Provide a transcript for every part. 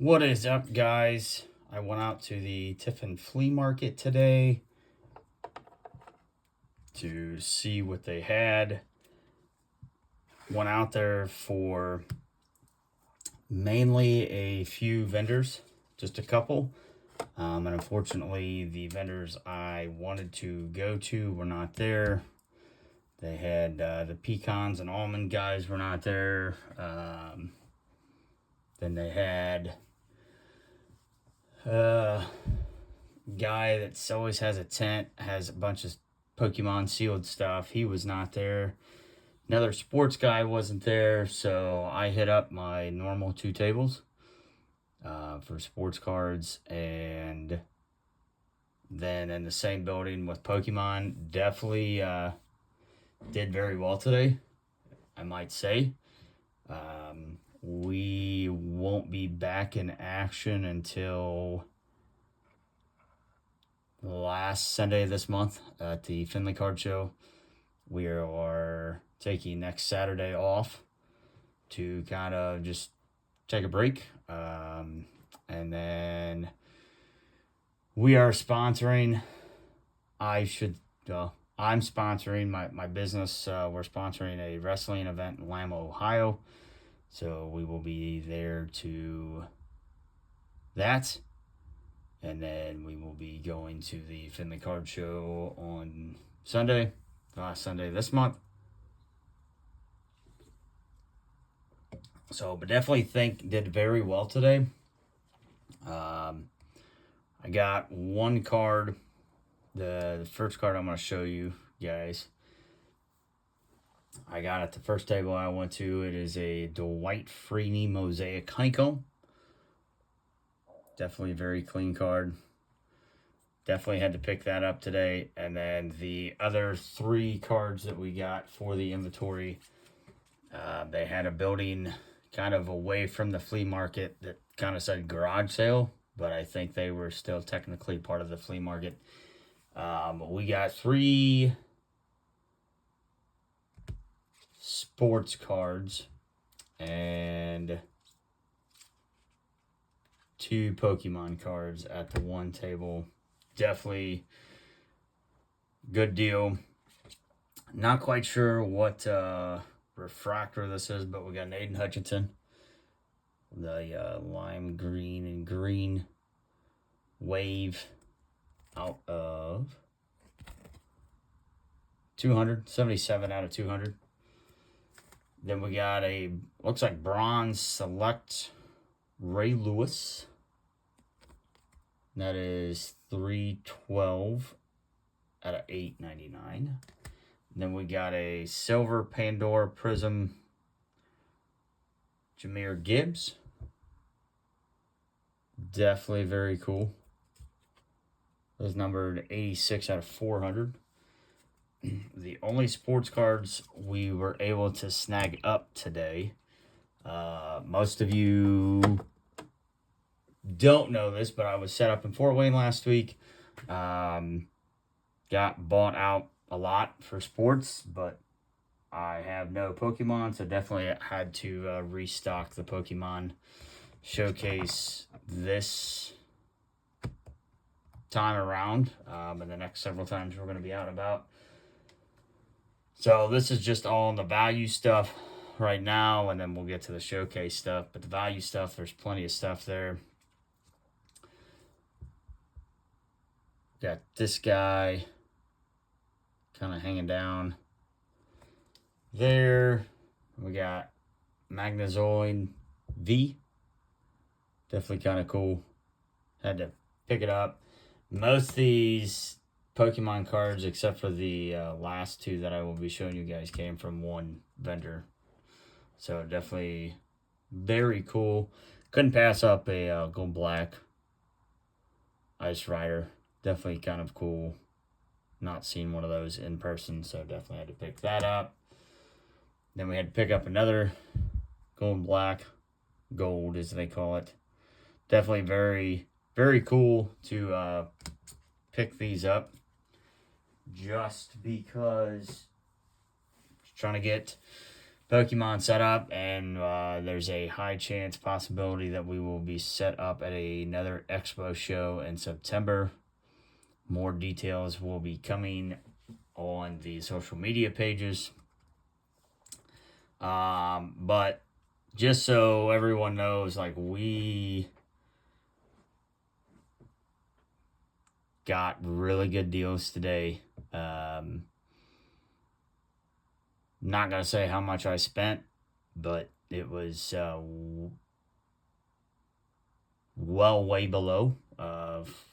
What is up, guys? I went out to the Tiffin Flea Market today to see what they had. Went out there for mainly a few vendors, just a couple. And unfortunately, the vendors I wanted to go to were not there. They had the pecans and almond guys were not there. Then they had guy that always has a tent, has a bunch of Pokemon sealed stuff. He was not there. Another sports guy wasn't there, so I hit up my normal two tables for sports cards, and then in the same building with Pokemon. Definitely did very well today, I might say. We won't be back in action until last Sunday of this month at the Finley Card Show. We are taking next Saturday off to kind of just take a break. And then we are sponsoring, I'm sponsoring my business. We're sponsoring a wrestling event in Lamo, Ohio. So we will be there to that. And then we will be going to the Finley Card Show on Sunday, last Sunday this month. So, but definitely did very well today. I got one card. The first card I'm going to show you guys. I got at the first table I went to. It is a Dwight Freeney Mosaic Honeycomb. Definitely a very clean card. Definitely had to pick that up today. And then the other three cards that we got for the inventory, they had a building kind of away from the flea market that kind of said garage sale, but I think they were still technically part of the flea market. We got 3 sports cards and 2 Pokemon cards at the one table. Definitely good deal. Not quite sure what refractor this is, but we got an Aiden Hutchinson, the lime green and green wave out of 277 out of 200. Then we got a, looks like bronze select Ray Lewis. That is 312 out of 899. Then we got a silver Pandora Prism Jahmyr Gibbs. Definitely very cool. It was numbered 86 out of 400. The only sports cards we were able to snag up today. Most of you don't know this, but I was set up in Fort Wayne last week. Got bought out a lot for sports, but I have no Pokemon, so definitely had to restock the Pokemon showcase this time around. And the next several times we're going to be out and about. So this is just all the value stuff right now, and then we'll get to the showcase stuff. But the value stuff, there's plenty of stuff there. Got this guy kind of hanging down there. We got Magnezoid V. Definitely kind of cool. Had to pick it up. Most of these Pokemon cards, except for the last 2 that I will be showing you guys, came from one vendor. So definitely very cool. Couldn't pass up a Gold Black Ice Rider. Definitely kind of cool. Not seen one of those in person, so definitely had to pick that up. Then we had to pick up another Gold Black, Gold as they call it. Definitely very, very cool to pick these up. Just because trying to get Pokemon set up, and there's a high chance possibility that we will be set up at another expo show in September. More details will be coming on the social media pages. But just so everyone knows, like, we got really good deals today. Not gonna say how much I spent, but it was well way below of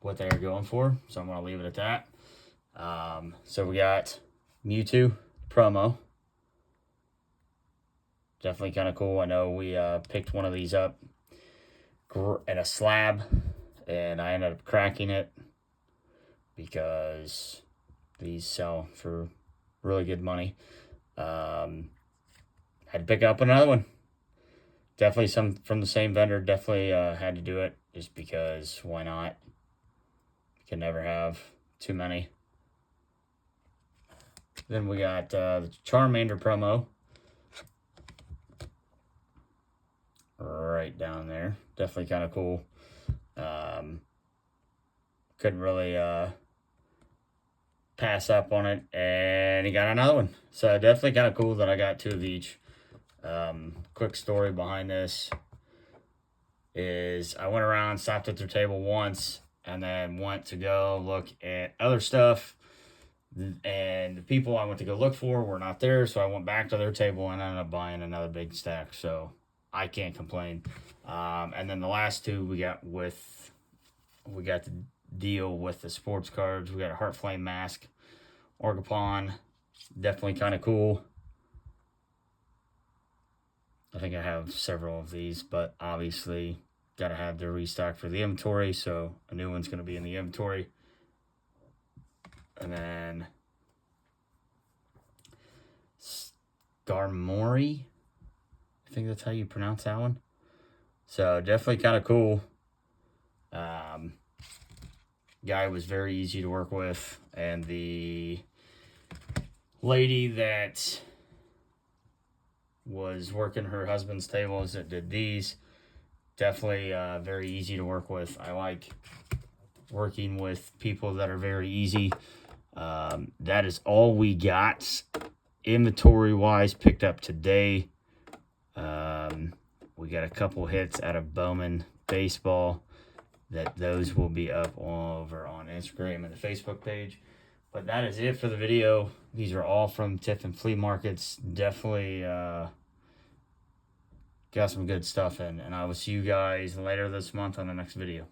what they were going for, so I'm gonna leave it at that. So we got Mewtwo promo. Definitely kind of cool. I know we picked one of these up at a slab, and I ended up cracking it because these sell for really good money. Had to pick up another one. Definitely some from the same vendor. Definitely had to do it just because why not? You can never have too many. Then we got the Charmander promo. Right down there. Definitely kind of cool. Couldn't really pass up on it, and he got another one. So definitely kind of cool that I got two of each. Quick story behind this is I went around, stopped at their table once, and then went to go look at other stuff, and the people I went to go look for were not there, so I went back to their table and ended up buying another big stack. So I can't complain. And then the last two we got the deal with the sports cards. We got a Heart Flame Mask, Orgapon, definitely kind of cool. I think I have several of these, but obviously got to have the restock for the inventory, so a new one's going to be in the inventory. And then Skarmory, I think that's how you pronounce that one. So definitely kind of cool. Guy was very easy to work with, and the lady that was working her husband's tables that did these, definitely very easy to work with. I like working with people that are very easy. That is all we got inventory wise picked up today. We got a couple hits out of Bowman Baseball. Those will be up over on Instagram and the Facebook page. But that is it for the video. These are all from Tiffin Flea Markets. Definitely got some good stuff in. And I will see you guys later this month on the next video.